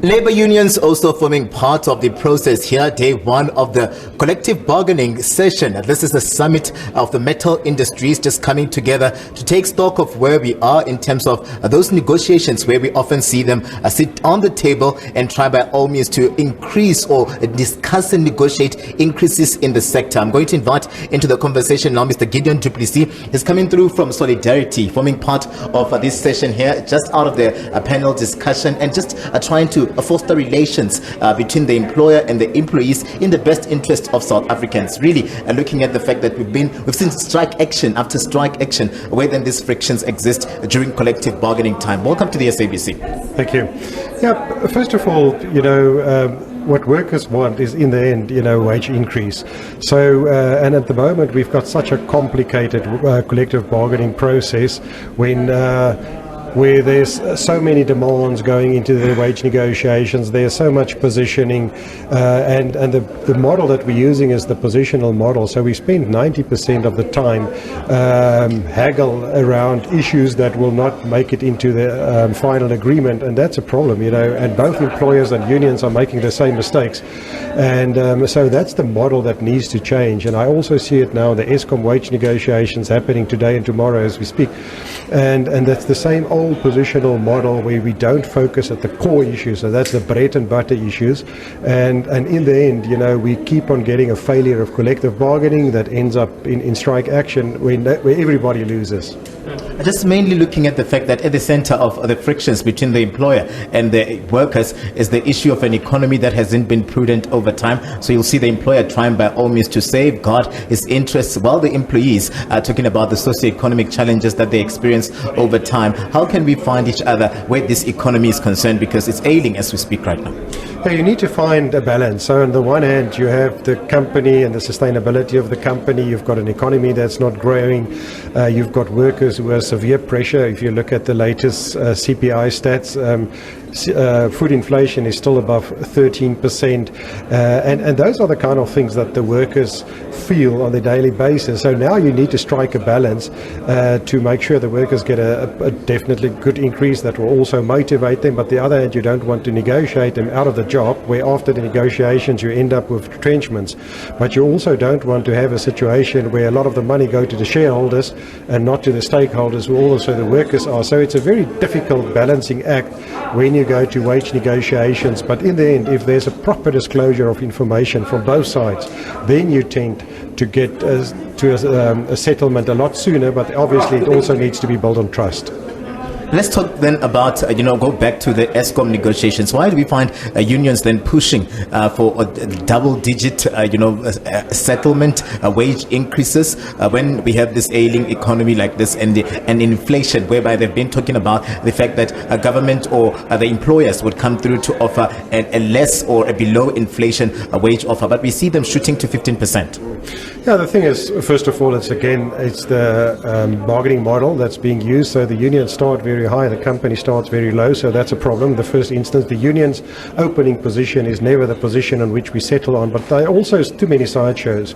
Labour unions also forming part of the process here, day one of the collective bargaining session. This is the summit of the metal industries just coming together to take stock of where we are in terms of those negotiations where we often see them sit on the table and try by all means to increase or discuss and negotiate increases in the sector. I'm going to invite into the conversation now Mr. Gideon Duplessis. He's coming through from Solidarity, forming part of this session here, just out of the panel discussion and just trying to foster relations between the employer and the employees in the best interest of South Africans. Really looking at the fact that we've seen strike action after strike action where then these frictions exist during collective bargaining time. Welcome to the SABC. Thank you. Yeah, first of all, what workers want is in the end, wage increase. So, and at the moment we've got such a complicated collective bargaining process where there's so many demands going into the wage negotiations, there's so much positioning, and the model that we're using is the positional model. So we spend 90% of the time haggle around issues that will not make it into the final agreement, and that's a problem, and both employers and unions are making the same mistakes. And so that's the model that needs to change. And I also see it now, the Eskom wage negotiations happening today and tomorrow as we speak. And that's the same old positional model where we don't focus at the core issues, so that's the bread and butter issues, and in the end, we keep on getting a failure of collective bargaining that ends up in strike action where everybody loses. Just mainly looking at the fact that at the center of the frictions between the employer and the workers is the issue of an economy that hasn't been prudent over time. So you'll see the employer trying by all means to safeguard his interests while the employees are talking about the socio-economic challenges that they experience over time. How can we find each other where this economy is concerned, because it's ailing as we speak right now? Yeah, you need to find a balance. So on the one hand, you have the company and the sustainability of the company. You've got an economy that's not growing. You've got workers who are severe pressure. If you look at the latest CPI stats, food inflation is still above 13%, and those are the kind of things that the workers feel on a daily basis. So now you need to strike a balance to make sure the workers get a definitely good increase that will also motivate them, but the other hand, you don't want to negotiate them out of the job where after the negotiations you end up with retrenchments. But you also don't want to have a situation where a lot of the money go to the shareholders and not to the stakeholders who also the workers are. So it's a very difficult balancing act when you go to wage negotiations, but in the end, if there's a proper disclosure of information from both sides, then you tend to get to a settlement a lot sooner, but obviously it also needs to be built on trust. Let's talk then about, go back to the Eskom negotiations. Why do we find unions then pushing for a double-digit, settlement, wage increases when we have this ailing economy like this and inflation, whereby they've been talking about the fact that a government or the employers would come through to offer a less or a below inflation wage offer, but we see them shooting to 15%. Yeah, the thing is, first of all, it's the bargaining model that's being used. So the unions start very high, the company starts very low, so that's a problem. In the first instance, the union's opening position is never the position on which we settle on, but there are also too many sideshows.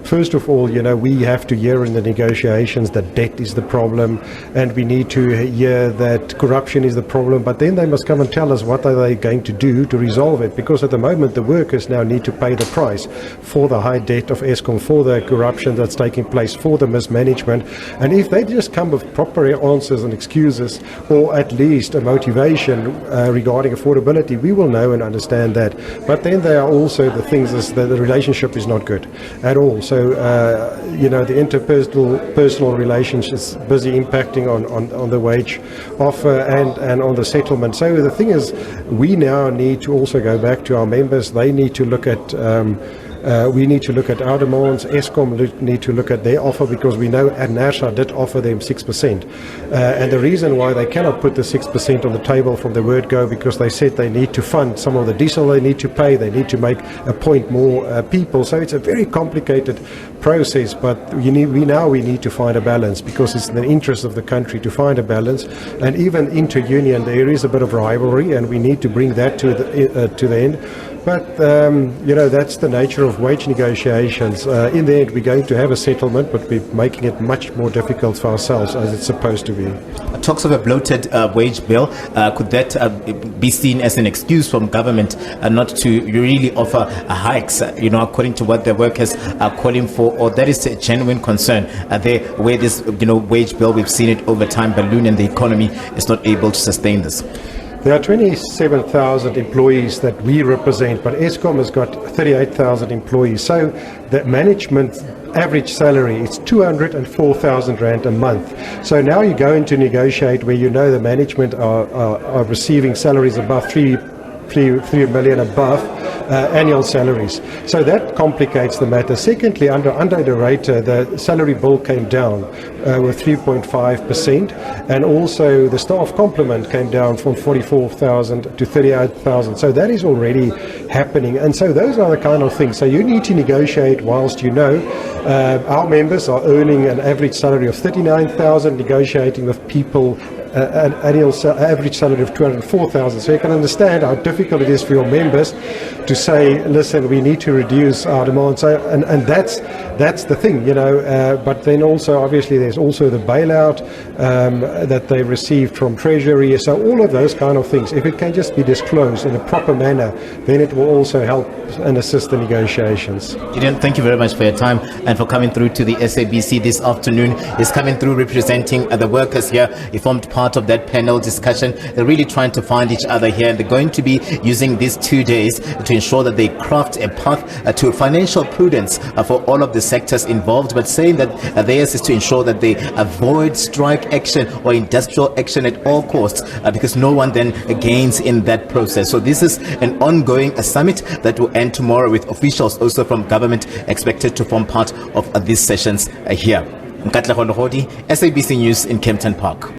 First of all, we have to hear in the negotiations that debt is the problem, and we need to hear that corruption is the problem, but then they must come and tell us what are they going to do to resolve it, because at the moment the workers now need to pay the price for the high debt of Eskom, for the corruption that's taking place, for the mismanagement. And if they just come with proper answers and excuses, or at least a motivation regarding affordability, we will know and understand that. But then there are also the things that the relationship is not good at all. So the interpersonal relationships busy impacting on the wage offer and on the settlement. So the thing is, we now need to also go back to our members. They need to look at we need to look at our demands. Eskom need to look at their offer, because we know NERSA did offer them 6%. And the reason why they cannot put the 6% on the table from the word go, because they said they need to fund some of the diesel they need to pay, they need to appoint more people. So it's a very complicated process, but we need to find a balance, because it's in the interest of the country to find a balance. And even inter-union, there is a bit of rivalry, and we need to bring that to the end. But, that's the nature of wage negotiations. In the end, we're going to have a settlement, but we're making it much more difficult for ourselves as it's supposed to be. Talks of a bloated wage bill. Could that be seen as an excuse from government not to really offer hikes, according to what the workers are calling for, or that is a genuine concern there where this, wage bill, we've seen it over time balloon and the economy is not able to sustain this? There are 27,000 employees that we represent, but Eskom has got 38,000 employees. So the management average salary is 204,000 Rand a month. So now you go into negotiate where the management are receiving salaries above 3 million above annual salaries. So that complicates the matter. Secondly, under the rate, the salary bill came down with 3.5%, and also the staff complement came down from 44,000 to 38,000. So that is already happening, and so those are the kind of things. So you need to negotiate whilst our members are earning an average salary of 39,000, negotiating with people an annual average salary of 204,000. So you can understand how difficult it is for your members to say, listen, we need to reduce our demand. So, and that's the thing, but then also, obviously, there's also the bailout that they received from Treasury. So all of those kind of things, if it can just be disclosed in a proper manner, then it will also help and assist the negotiations. Gideon, thank you very much for your time and for coming through to the SABC this afternoon. He's coming through representing the workers here. He formed part of that panel discussion. They're really trying to find each other here, and they're going to be using these 2 days to ensure that they craft a path to financial prudence for all of the sectors involved, but saying that theirs is to ensure that they avoid strike action or industrial action at all costs, because no one then gains in that process. So this is an ongoing summit that will end tomorrow, with officials also from government expected to form part of these sessions here. Katlego, Legodi, SABC News in Kempton Park.